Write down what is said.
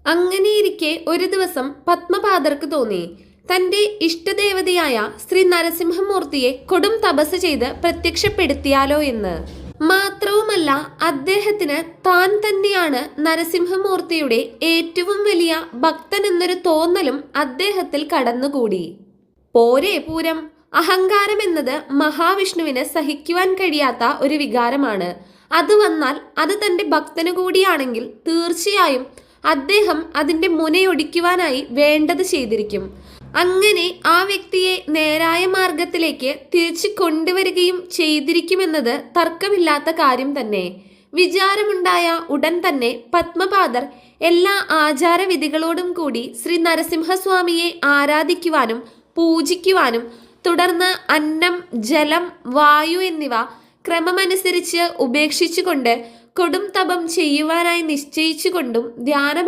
അങ്ങനെയിരിക്കെ ഒരു ദിവസം പത്മപാദർക്ക് തോന്നി തന്റെ ഇഷ്ടദേവതയായ ശ്രീ നരസിംഹമൂർത്തിയെ കൊടും തപസ് ചെയ്ത് പ്രത്യക്ഷപ്പെടുത്തിയാലോ എന്ന്. മാത്രവുമല്ല, അദ്ദേഹത്തിന് താൻ തന്നെയാണ് നരസിംഹമൂർത്തിയുടെ ഏറ്റവും വലിയ ഭക്തൻ എന്നൊരു തോന്നലും അദ്ദേഹത്തിൽ കടന്നുകൂടി. പോരെ പൂരം! അഹങ്കാരം എന്നത് മഹാവിഷ്ണുവിന് സഹിക്കുവാൻ കഴിയാത്ത ഒരു വികാരമാണ്. അത് വന്നാൽ അത് തന്റെ ഭക്തനു കൂടിയാണെങ്കിൽ തീർച്ചയായും അദ്ദേഹം അതിന്റെ മുനയൊടിക്കുവാനായി വേണ്ടത് ചെയ്തിരിക്കും. അങ്ങനെ ആ വ്യക്തിയെ നേരായ മാർഗത്തിലേക്ക് തിരിച്ചു കൊണ്ടുവരികയും ചെയ്തിരിക്കുമെന്നത് തർക്കമില്ലാത്ത കാര്യം തന്നെ. വിചാരമുണ്ടായ ഉടൻ തന്നെ പത്മപാദർ എല്ലാ ആചാരവിധികളോടും കൂടി ശ്രീ നരസിംഹസ്വാമിയെ ആരാധിക്കുവാനും പൂജിക്കുവാനും തുടർന്ന് അന്നം, ജലം, വായു എന്നിവ ക്രമമനുസരിച്ച് ഉപേക്ഷിച്ചുകൊണ്ട് കൊടും തപം ചെയ്യുവാനായി നിശ്ചയിച്ചുകൊണ്ടും ധ്യാനം